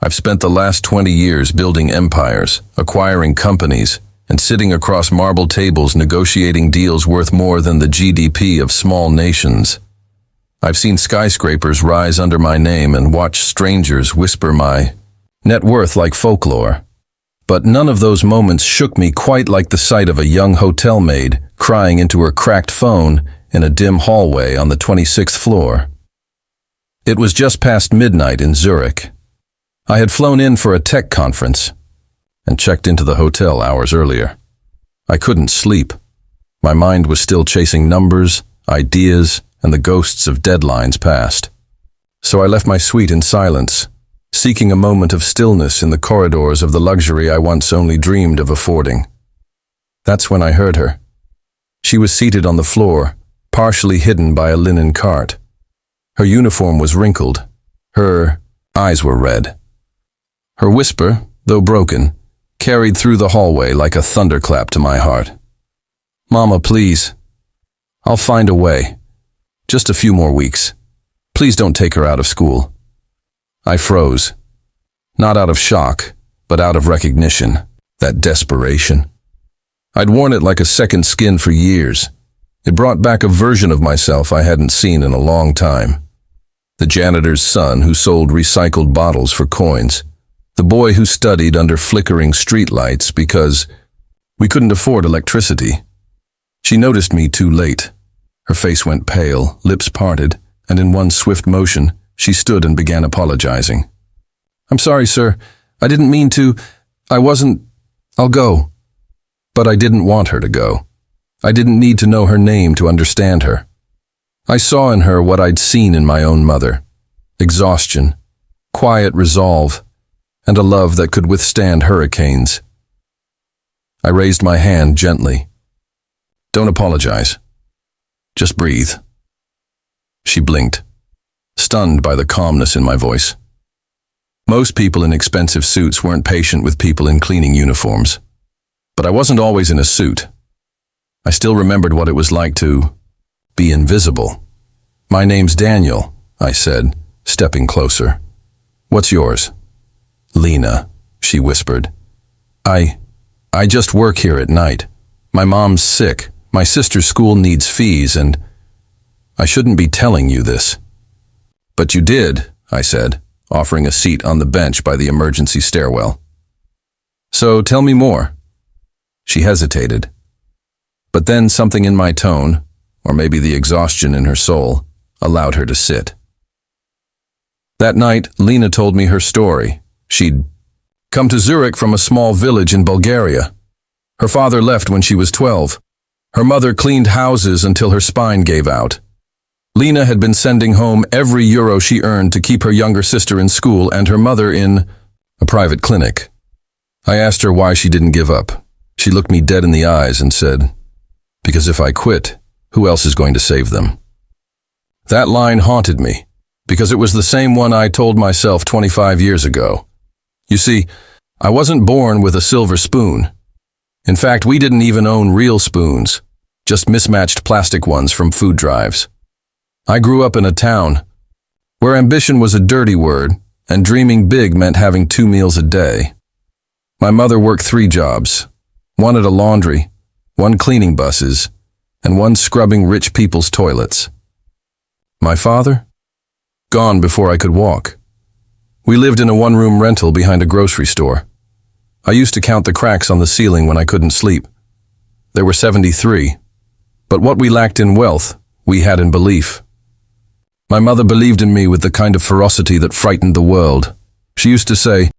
I've spent the last 20 years building empires, acquiring companies, and sitting across marble tables negotiating deals worth more than the GDP of small nations. I've seen skyscrapers rise under my name and watched strangers whisper my net worth like folklore. But none of those moments shook me quite like the sight of a young hotel maid crying into her cracked phone in a dim hallway on the 26th floor. It was just past midnight in Zurich. I had flown in for a tech conference and checked into the hotel hours earlier. I couldn't sleep. My mind was still chasing numbers, ideas, and the ghosts of deadlines past. So I left my suite in silence, seeking a moment of stillness in the corridors of the luxury I once only dreamed of affording. That's when I heard her. She was seated on the floor, partially hidden by a linen cart. Her uniform was wrinkled. Her eyes were red. Her whisper, though broken, carried through the hallway like a thunderclap to my heart. "Mama, please. I'll find a way. Just a few more weeks. Please don't take her out of school." I froze. Not out of shock, but out of recognition. That desperation. I'd worn it like a second skin for years. It brought back a version of myself I hadn't seen in a long time. The janitor's son who sold recycled bottles for coins. The boy who studied under flickering streetlights because we couldn't afford electricity. She noticed me too late. Her face went pale, lips parted, and in one swift motion, she stood and began apologizing. "I'm sorry, sir. I didn't mean to. I'll go." But I didn't want her to go. I didn't need to know her name to understand her. I saw in her what I'd seen in my own mother. Exhaustion, quiet resolve, and a love that could withstand hurricanes. I raised my hand gently. "Don't apologize. Just breathe." She blinked, stunned by the calmness in my voice. Most people in expensive suits weren't patient with people in cleaning uniforms. But I wasn't always in a suit. I still remembered what it was like to be invisible. "My name's Daniel," I said, stepping closer. "What's yours?" "Lena," she whispered. I just work here at night. My mom's sick. My sister's school needs fees, and I shouldn't be telling you this." "But you did," I said, offering a seat on the bench by the emergency stairwell. "So tell me more." She hesitated. But then something in my tone, or maybe the exhaustion in her soul, allowed her to sit. That night, Lena told me her story. She'd come to Zurich from a small village in Bulgaria. Her father left when she was 12. Her mother cleaned houses until her spine gave out. Lena had been sending home every euro she earned to keep her younger sister in school and her mother in a private clinic. I asked her why she didn't give up. She looked me dead in the eyes and said, "Because if I quit, who else is going to save them?" That line haunted me, because it was the same one I told myself 25 years ago. You see, I wasn't born with a silver spoon. In fact, we didn't even own real spoons, just mismatched plastic ones from food drives. I grew up in a town where ambition was a dirty word, and dreaming big meant having 2 meals a day. My mother worked 3 jobs, one at a laundry, one cleaning buses, and one scrubbing rich people's toilets. My father? Gone before I could walk. We lived in a one-room rental behind a grocery store. I used to count the cracks on the ceiling when I couldn't sleep. There were 73. But what we lacked in wealth, we had in belief. My mother believed in me with the kind of ferocity that frightened the world. She used to say,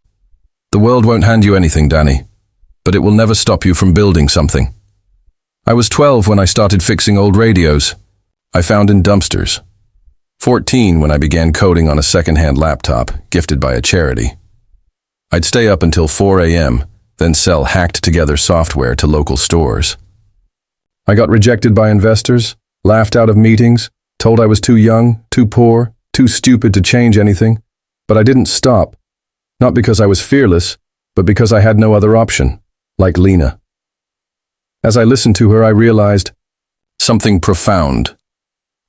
"The world won't hand you anything, Danny, but it will never stop you from building something." I was 12 when I started fixing old radios I found in dumpsters. 14 when I began coding on a second-hand laptop gifted by a charity. I'd stay up until 4 a.m., then sell hacked-together software to local stores. I got rejected by investors, laughed out of meetings, told I was too young, too poor, too stupid to change anything, but I didn't stop. Not because I was fearless, but because I had no other option, like Lena. As I listened to her, I realized something profound.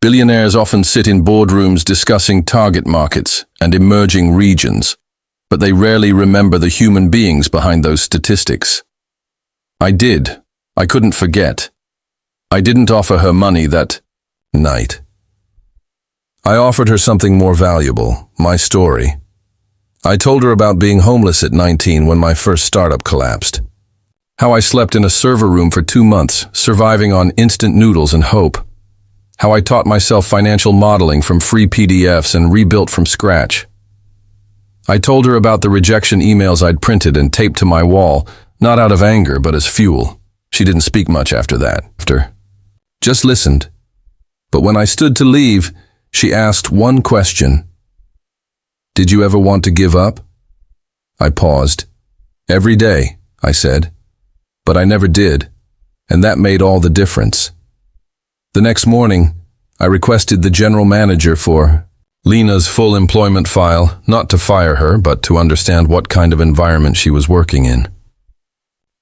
Billionaires often sit in boardrooms discussing target markets and emerging regions. but they rarely remember the human beings behind those statistics. I did. I couldn't forget. I didn't offer her money that night. I offered her something more valuable, my story. I told her about being homeless at 19 when my first startup collapsed. How I slept in a server room for 2 months, surviving on instant noodles and hope. How I taught myself financial modeling from free PDFs and rebuilt from scratch. I told her about the rejection emails I'd printed and taped to my wall, not out of anger but as fuel. She didn't speak much after that. Just listened. But when I stood to leave, she asked one question. Did you ever want to give up? I paused. Every day, I said. But I never did, and that made all the difference. The next morning, I requested the general manager for Lena's full employment file, not to fire her, but to understand what kind of environment she was working in.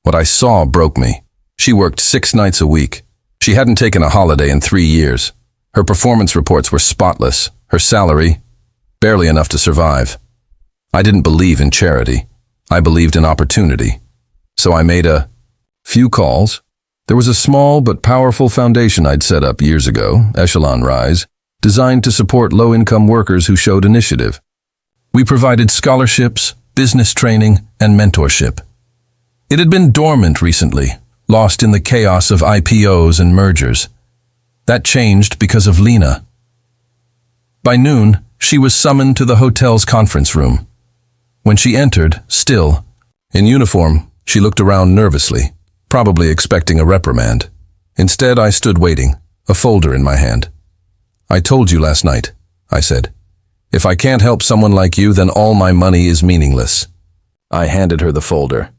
What I saw broke me. She worked 6 nights a week. She hadn't taken a holiday in 3 years. Her performance reports were spotless. Her salary, barely enough to survive. I didn't believe in charity. I believed in opportunity. So I made a few calls. There was a small but powerful foundation I'd set up years ago, Echelon Rise, designed to support low-income workers who showed initiative. We provided scholarships, business training, and mentorship. It had been dormant recently, lost in the chaos of IPOs and mergers. That changed because of Lena. By noon, she was summoned to the hotel's conference room. When she entered, still, in uniform, she looked around nervously, probably expecting a reprimand. Instead, I stood waiting, a folder in my hand. I told you last night, I said. If I can't help someone like you, then all my money is meaningless. I handed her the folder.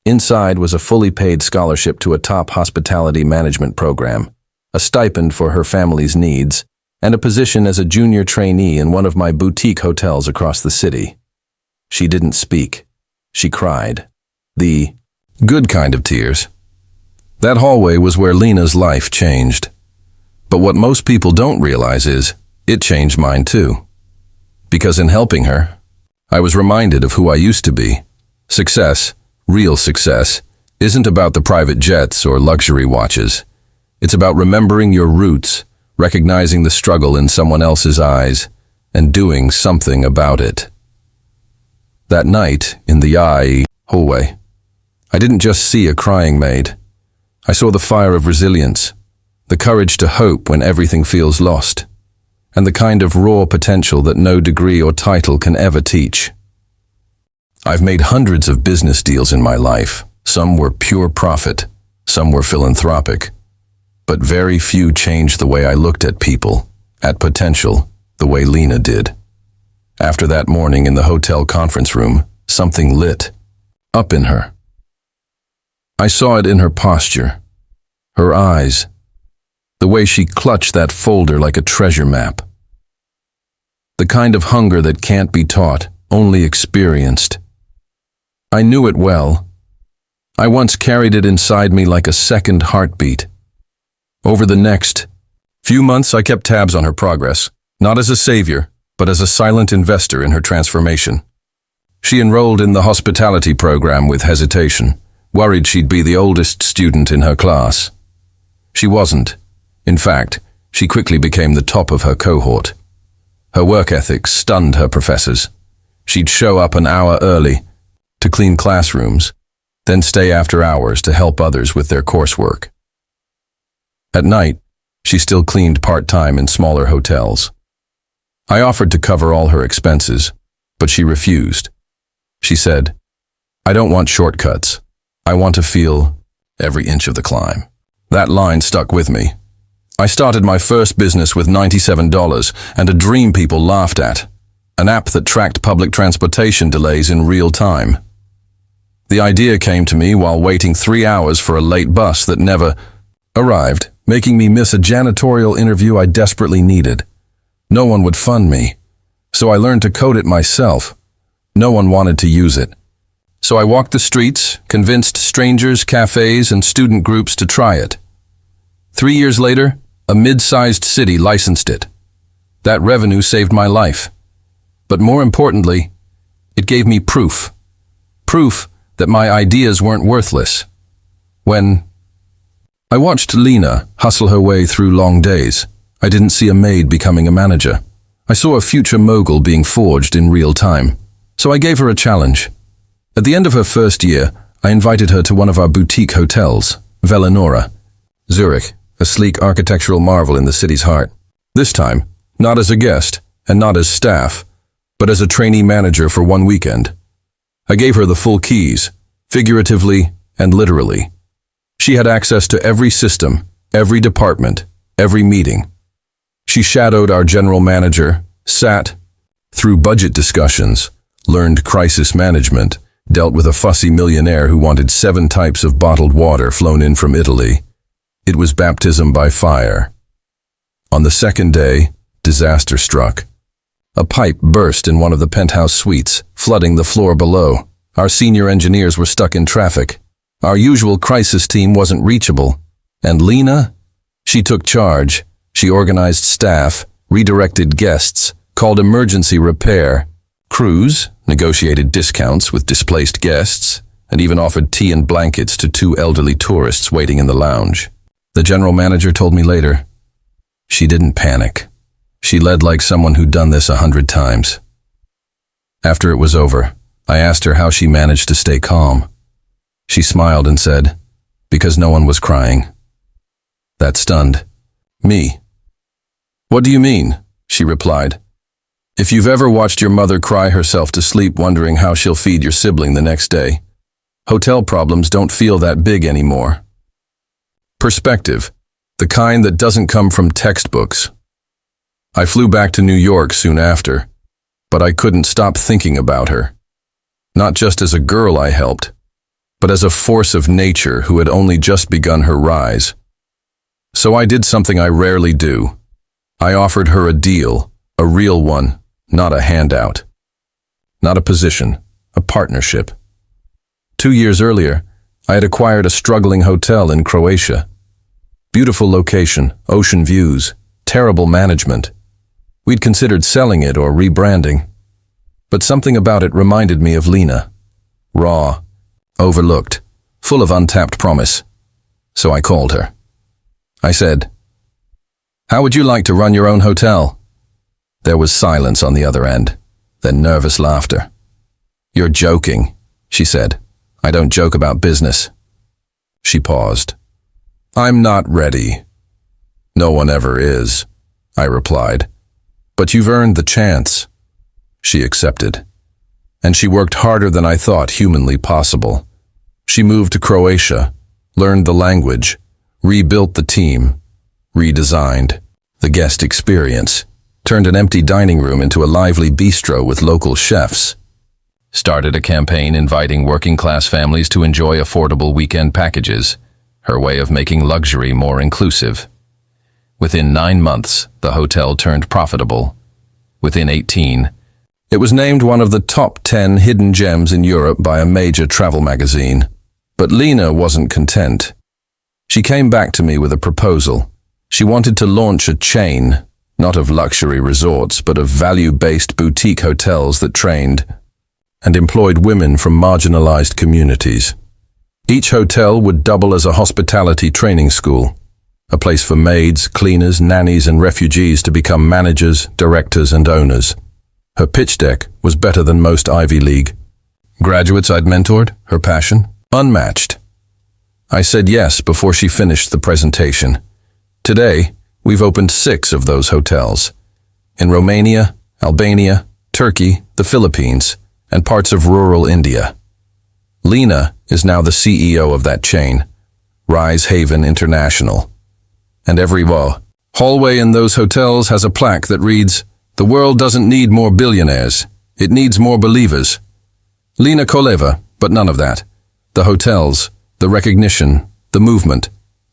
Inside was a fully paid scholarship to a top hospitality management program, a stipend for her family's needs, and a position as a junior trainee in one of my boutique hotels across the city. She didn't speak. She cried. The good kind of tears. That hallway was where Lena's life changed. But what most people don't realize is, it changed mine too. Because in helping her, I was reminded of who I used to be. Success, real success, isn't about the private jets or luxury watches. It's about remembering your roots, recognizing the struggle in someone else's eyes, and doing something about it. That night, in the hallway, I didn't just see a crying maid. I saw the fire of resilience, the courage to hope when everything feels lost, and the kind of raw potential that no degree or title can ever teach. I've made hundreds of business deals in my life. Some were pure profit, some were philanthropic, but very few changed the way I looked at people, at potential, the way Lena did. After that morning in the hotel conference room, something lit up in her. I saw it in her posture, her eyes, the way she clutched that folder like a treasure map. The kind of hunger that can't be taught, only experienced. I knew it well. I once carried it inside me like a second heartbeat. Over the next few months, I kept tabs on her progress, not as a savior, but as a silent investor in her transformation. She enrolled in the hospitality program with hesitation, worried she'd be the oldest student in her class. She wasn't. In fact, she quickly became the top of her cohort. Her work ethic stunned her professors. She'd show up an hour early to clean classrooms, then stay after hours to help others with their coursework. At night, she still cleaned part-time in smaller hotels. I offered to cover all her expenses, but she refused. She said, "I don't want shortcuts. I want to feel every inch of the climb." That line stuck with me. I started my first business with $97 and a dream people laughed at, an app that tracked public transportation delays in real time. The idea came to me while waiting 3 hours for a late bus that never arrived, making me miss a janitorial interview I desperately needed. No one would fund me, so I learned to code it myself. No one wanted to use it. So I walked the streets, convinced strangers, cafes, and student groups to try it. 3 years later, a mid-sized city licensed it. That revenue saved my life. But more importantly, It gave me proof. Proof that my ideas weren't worthless. When I watched Lena hustle her way through long days, I didn't see a maid becoming a manager. I saw a future mogul being forged in real time. So I gave her a challenge. At the end of her first year, I invited her to one of our boutique hotels, Billionaire, Zurich, a sleek architectural marvel in the city's heart. This time, not as a guest and not as staff, but as a trainee manager for one weekend. I gave her the full keys, figuratively and literally. She had access to every system, every department, every meeting. She shadowed our general manager, sat through budget discussions, learned crisis management, dealt with a fussy millionaire who wanted 7 types of bottled water flown in from Italy. It was baptism by fire. On the second day, disaster struck. A pipe burst in one of the penthouse suites, flooding the floor below. Our senior engineers were stuck in traffic. Our usual crisis team wasn't reachable. And Lena? She took charge. She organized staff, redirected guests, called emergency repair, crews, negotiated discounts with displaced guests, and even offered tea and blankets to 2 elderly tourists waiting in the lounge. The general manager told me later, she didn't panic. She led like someone who'd done this 100 times. After it was over, I asked her how she managed to stay calm. She smiled and said, because no one was crying. That stunned me. What do you mean? She replied. If you've ever watched your mother cry herself to sleep wondering how she'll feed your sibling the next day, hotel problems don't feel that big anymore. Perspective, the kind that doesn't come from textbooks. I flew back to New York soon after, but I couldn't stop thinking about her. Not just as a girl I helped, but as a force of nature who had only just begun her rise. So I did something I rarely do. I offered her a deal, a real one, not a handout. Not a position, a partnership. 2 years earlier, I had acquired a struggling hotel in Croatia. Beautiful location, ocean views, terrible management. We'd considered selling it or rebranding. But something about it reminded me of Lena. Raw, overlooked, full of untapped promise. So I called her. I said, "How would you like to run your own hotel?" There was silence on the other end, then nervous laughter. "You're joking," she said. "I don't joke about business." She paused. "I'm not ready." "No one ever is," I replied. "But you've earned the chance." She accepted. And she worked harder than I thought humanly possible. She moved to Croatia, learned the language, rebuilt the team, redesigned the guest experience, turned an empty dining room into a lively bistro with local chefs, started a campaign inviting working-class families to enjoy affordable weekend packages, her way of making luxury more inclusive. Within 9 months, the hotel turned profitable. Within 18, it was named one of the top 10 hidden gems in Europe by a major travel magazine. But Lena wasn't content. She came back to me with a proposal. She wanted to launch a chain, not of luxury resorts, but of value-based boutique hotels that trained and employed women from marginalized communities. Each hotel would double as a hospitality training school, a place for maids, cleaners, nannies, and refugees to become managers, directors, and owners. Her pitch deck was better than most Ivy League. Graduates I'd mentored, her passion, unmatched. I said yes before she finished the presentation. Today, we've opened 6 of those hotels. In Romania, Albania, Turkey, the Philippines, and parts of rural India. Lena is now the CEO of that chain, Rise Haven International. And every hallway in those hotels has a plaque that reads, "The world doesn't need more billionaires, it needs more believers." Lena Koleva, but none of that. The hotels, the recognition, the movement.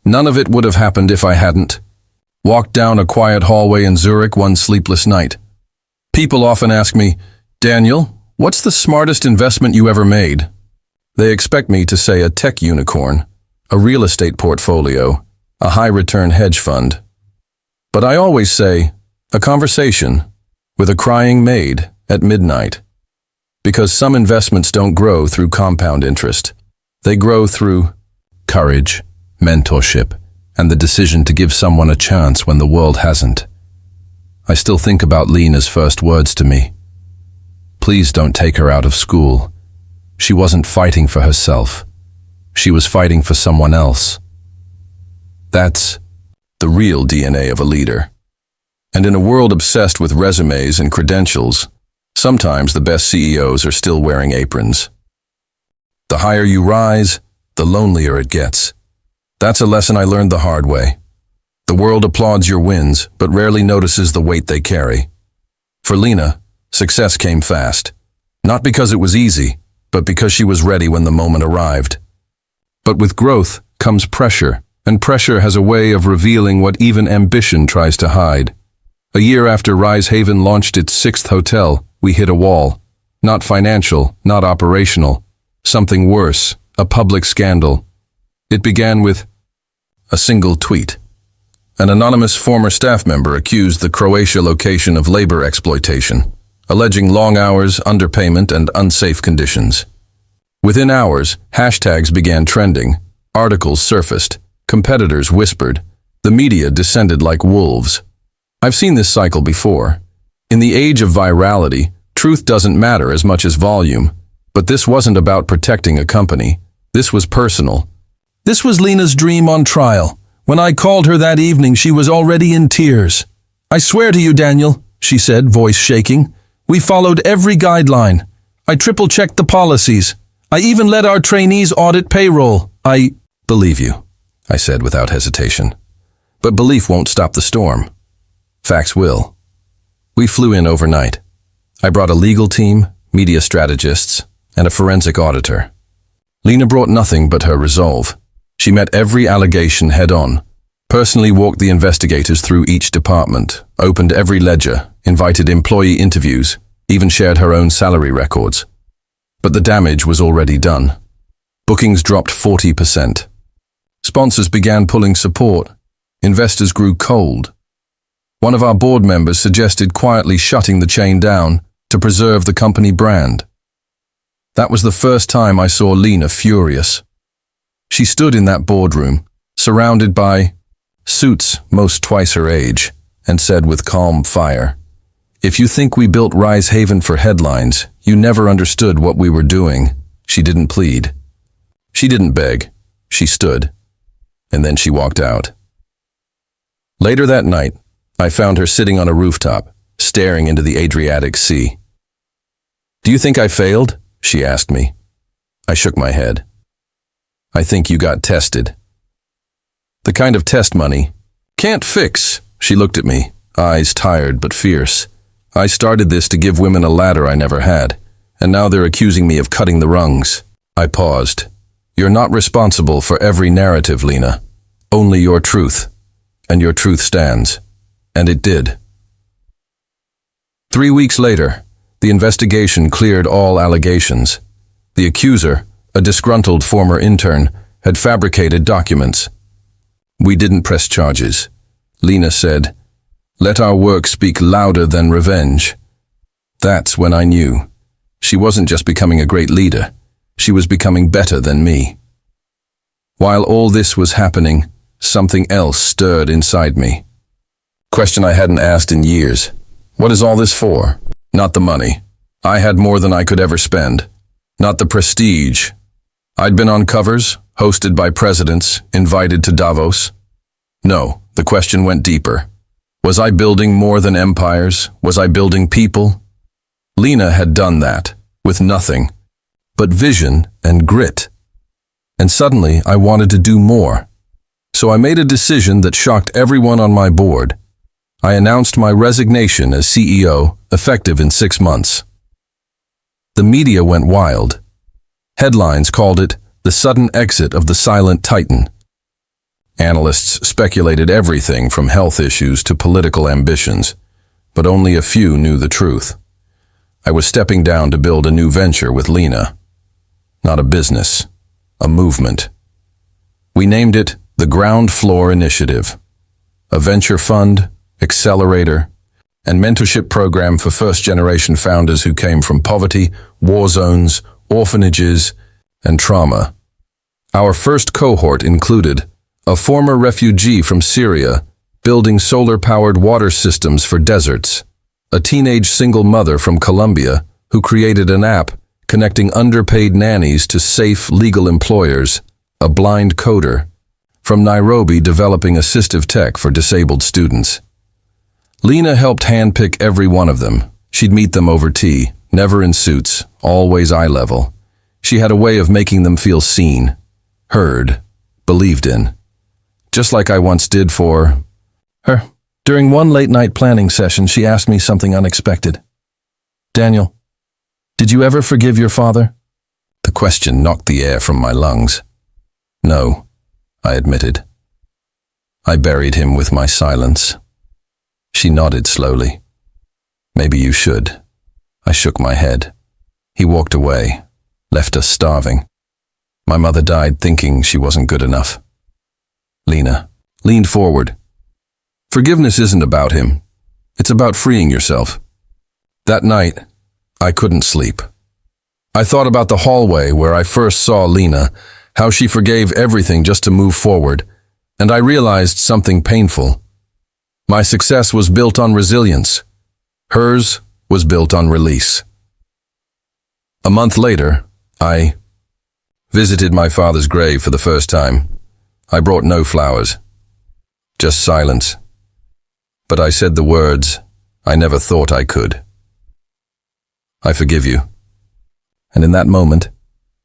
None of it would have happened if I hadn't walked down a quiet hallway in Zurich one sleepless night. People often ask me, "Daniel, what's the smartest investment you ever made?" They expect me to say a tech unicorn, a real estate portfolio, a high-return hedge fund. But I always say, a conversation with a crying maid at midnight. Because some investments don't grow through compound interest. They grow through courage, mentorship, and the decision to give someone a chance when the world hasn't. I still think about Lena's first words to me. Please don't take her out of school. She wasn't fighting for herself. She was fighting for someone else. That's the real DNA of a leader. And in a world obsessed with resumes and credentials, sometimes the best CEOs are still wearing aprons. The higher you rise, the lonelier it gets. That's a lesson I learned the hard way. The world applauds your wins, but rarely notices the weight they carry. For Lena, success came fast. Not because it was easy, but because she was ready when the moment arrived. But with growth comes pressure, and pressure has a way of revealing what even ambition tries to hide. A year after Rise Haven launched its 6th hotel, we hit a wall. Not financial, not operational. Something worse, a public scandal. It began with a single tweet. An anonymous former staff member accused the Croatia location of labor exploitation, alleging long hours, underpayment, and unsafe conditions. Within hours, hashtags began trending, articles surfaced, competitors whispered, the media descended like wolves. I've seen this cycle before. In the age of virality, truth doesn't matter as much as volume. But this wasn't about protecting a company. This was personal. This was Lena's dream on trial. When I called her that evening, she was already in tears. I swear to you, Daniel, she said, voice shaking. We followed every guideline. I triple-checked the policies. I even let our trainees audit payroll. I believe you, I said without hesitation. But belief won't stop the storm. Facts will. We flew in overnight. I brought a legal team, media strategists, and a forensic auditor. Lena brought nothing but her resolve. She met every allegation head-on, personally walked the investigators through each department, opened every ledger, invited employee interviews, even shared her own salary records. But the damage was already done. Bookings dropped 40%. Sponsors began pulling support. Investors grew cold. One of our board members suggested quietly shutting the chain down to preserve the company brand. That was the first time I saw Lena furious. She stood in that boardroom, surrounded by suits most twice her age, and said with calm fire, "If you think we built Rise Haven for headlines, you never understood what we were doing." She didn't plead. She didn't beg. She stood. And then she walked out. Later that night, I found her sitting on a rooftop, staring into the Adriatic Sea. "Do you think I failed?" she asked me. I shook my head. "I think you got tested. The kind of test money can't fix." She looked at me, eyes tired but fierce. "I started this to give women a ladder I never had, and now they're accusing me of cutting the rungs." I paused. "You're not responsible for every narrative, Lena. Only your truth. And your truth stands." And it did. 3 weeks later, the investigation cleared all allegations. The accuser, a disgruntled former intern, had fabricated documents. We didn't press charges. Lena said, "Let our work speak louder than revenge." That's when I knew. She wasn't just becoming a great leader. She was becoming better than me. While all this was happening, something else stirred inside me. Question I hadn't asked in years. What is all this for? Not the money. I had more than I could ever spend. Not the prestige. I'd been on covers, hosted by presidents, invited to Davos. No, the question went deeper. Was I building more than empires? Was I building people? Lena had done that, with nothing, but vision and grit. And suddenly I wanted to do more. So I made a decision that shocked everyone on my board. I announced my resignation as CEO, effective in 6 months. The media went wild. Headlines called it the sudden exit of the silent titan. Analysts speculated everything from health issues to political ambitions, but only a few knew the truth. I was stepping down to build a new venture with Lena. Not a business, a movement. We named it the Ground Floor Initiative. A venture fund, accelerator, and mentorship program for first-generation founders who came from poverty, war zones, orphanages, and trauma. Our first cohort included a former refugee from Syria building solar-powered water systems for deserts, a teenage single mother from Colombia who created an app connecting underpaid nannies to safe, legal employers, a blind coder from Nairobi developing assistive tech for disabled students. Lena helped handpick every one of them. She'd meet them over tea, never in suits, always eye level. She had a way of making them feel seen, heard, believed in. Just like I once did for her. During one late-night planning session, she asked me something unexpected. "Daniel, did you ever forgive your father?" The question knocked the air from my lungs. "No," I admitted. "I buried him with my silence." She nodded slowly. "Maybe you should." I shook my head. He walked away, left us starving. My mother died thinking she wasn't good enough. Lena leaned forward. "Forgiveness isn't about him. It's about freeing yourself." That night, I couldn't sleep. I thought about the hallway where I first saw Lena, how she forgave everything just to move forward, and I realized something painful. My success was built on resilience. Hers was built on release. A month later, I visited my father's grave for the first time. I brought no flowers, just silence. But I said the words I never thought I could. "I forgive you." And in that moment,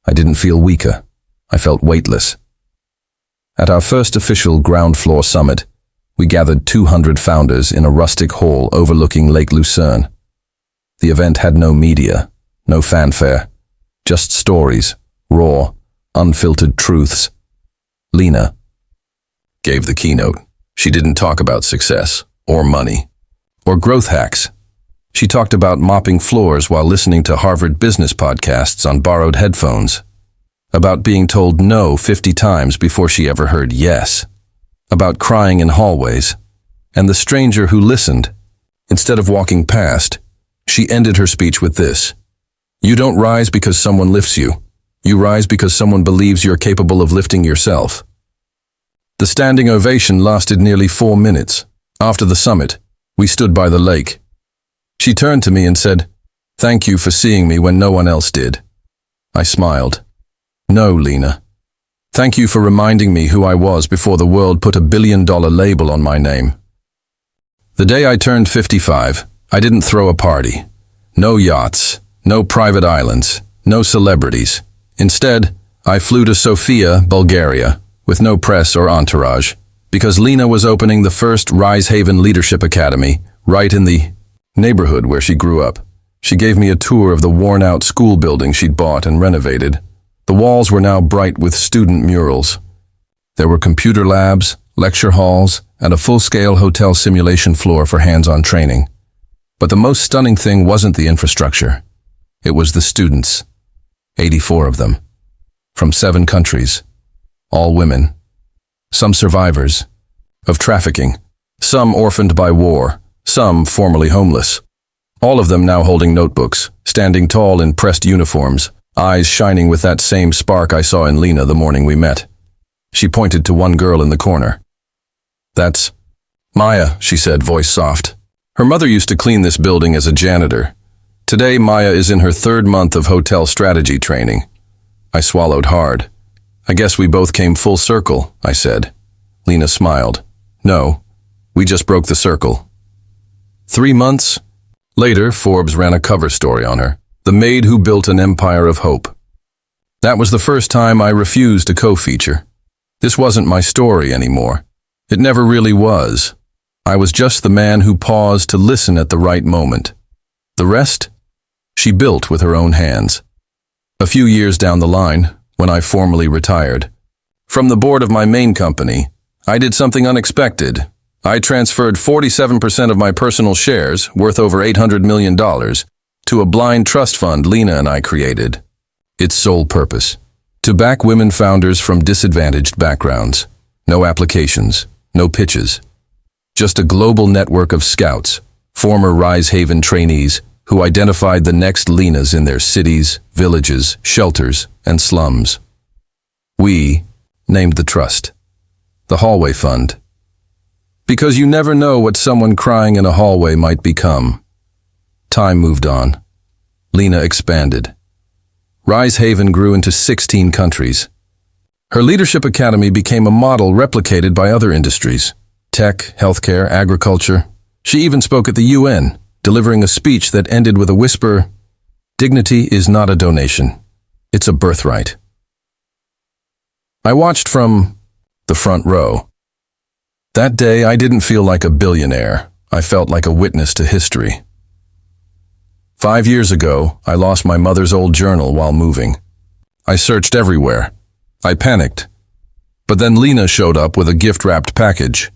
I didn't feel weaker. I felt weightless. At our first official ground floor summit, we gathered 200 founders in a rustic hall overlooking Lake Lucerne. The event had no media, no fanfare, just stories, raw, unfiltered truths. Lena gave the keynote. She didn't talk about success, or money, or growth hacks. She talked about mopping floors while listening to Harvard business podcasts on borrowed headphones, about being told no 50 times before she ever heard yes, about crying in hallways, and the stranger who listened. Instead of walking past, she ended her speech with this: "You don't rise because someone lifts you. You rise because someone believes you're capable of lifting yourself." The standing ovation lasted nearly 4 minutes. After the summit, we stood by the lake. She turned to me and said, "Thank you for seeing me when no one else did." I smiled. "No, Lena. Thank you for reminding me who I was before the world put a $1 billion label on my name." The day I turned 55, I didn't throw a party. No yachts, no private islands, no celebrities. Instead, I flew to Sofia, Bulgaria, with no press or entourage, because Lena was opening the first Rise Haven Leadership Academy right in the neighborhood where she grew up. She gave me a tour of the worn-out school building she'd bought and renovated. The walls were now bright with student murals. There were computer labs, lecture halls, and a full-scale hotel simulation floor for hands-on training. But the most stunning thing wasn't the infrastructure. It was the students. 84 of them. From 7 countries. All women. Some survivors of trafficking. Some orphaned by war. Some formerly homeless. All of them now holding notebooks, standing tall in pressed uniforms, eyes shining with that same spark I saw in Lena the morning we met. She pointed to one girl in the corner. "That's Maya," she said, voice soft. Her mother used to clean this building as a janitor. Today, Maya is in her 3rd month of hotel strategy training. I swallowed hard. "I guess we both came full circle," I said. Lena smiled. "No, we just broke the circle." 3 months later, Forbes ran a cover story on her, the maid who built an empire of hope. That was the first time I refused a co-feature. This wasn't my story anymore. It never really was. I was just the man who paused to listen at the right moment. The rest, she built with her own hands. A few years down the line, when I formally retired, from the board of my main company, I did something unexpected. I transferred 47% of my personal shares, worth over $800 million, to a blind trust fund Lena and I created. Its sole purpose: to back women founders from disadvantaged backgrounds. No applications, no pitches. Just a global network of scouts, former Rise Haven trainees who identified the next Lenas in their cities, villages, shelters, and slums. We named the trust the Hallway Fund. Because you never know what someone crying in a hallway might become. Time moved on. Lena expanded. Rise Haven grew into 16 countries. Her leadership academy became a model replicated by other industries: tech, healthcare, agriculture. She even spoke at the UN, delivering a speech that ended with a whisper, "Dignity is not a donation. It's a birthright." I watched from the front row. That day, I didn't feel like a billionaire. I felt like a witness to history. 5 years ago, I lost my mother's old journal while moving. I searched everywhere. I panicked. But then Lena showed up with a gift-wrapped package.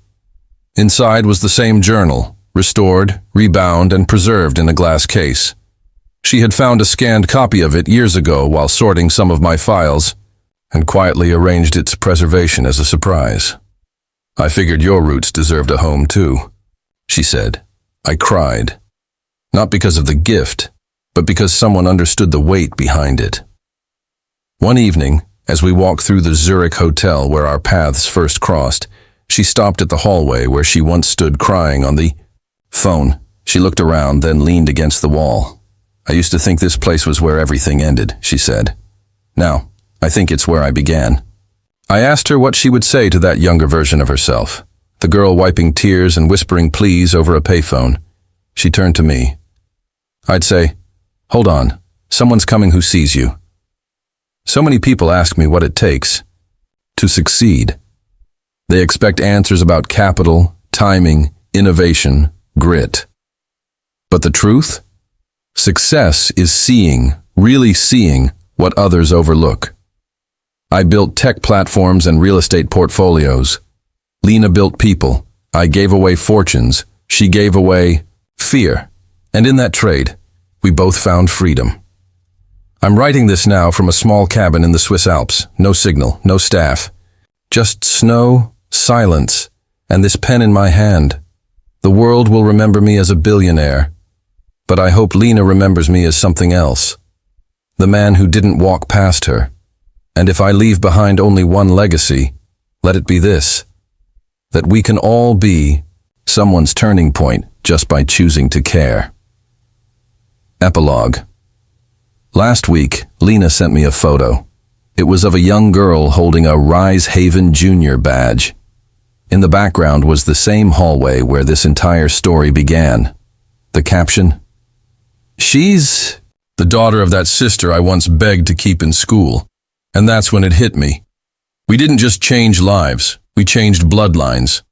Inside was the same journal, restored, rebound, and preserved in a glass case. She had found a scanned copy of it years ago while sorting some of my files, and quietly arranged its preservation as a surprise. "I figured your roots deserved a home too," she said. I cried. Not because of the gift, but because someone understood the weight behind it. One evening, as we walked through the Zurich hotel where our paths first crossed, she stopped at the hallway where she once stood crying on the phone. She looked around, then leaned against the wall. "I used to think this place was where everything ended," she said. "Now, I think it's where I began." I asked her what she would say to that younger version of herself, the girl wiping tears and whispering please over a payphone. She turned to me. I'd say, "Hold on, someone's coming who sees you." So many people ask me what it takes to succeed. They expect answers about capital, timing, innovation, grit. But the truth? Success is seeing, really seeing, what others overlook. I built tech platforms and real estate portfolios. Lena built people. I gave away fortunes. She gave away fear. And in that trade, we both found freedom. I'm writing this now from a small cabin in the Swiss Alps. No signal, no staff. Just snow, silence, and this pen in my hand. The world will remember me as a billionaire. But I hope Lena remembers me as something else. The man who didn't walk past her. And if I leave behind only one legacy, let it be this: that we can all be someone's turning point just by choosing to care. Epilogue. Last week, Lena sent me a photo. It was of a young girl holding a Rise Haven Junior badge. In the background was the same hallway where this entire story began. The caption: "She's the daughter of that sister I once begged to keep in school." And that's when it hit me. We didn't just change lives, we changed bloodlines.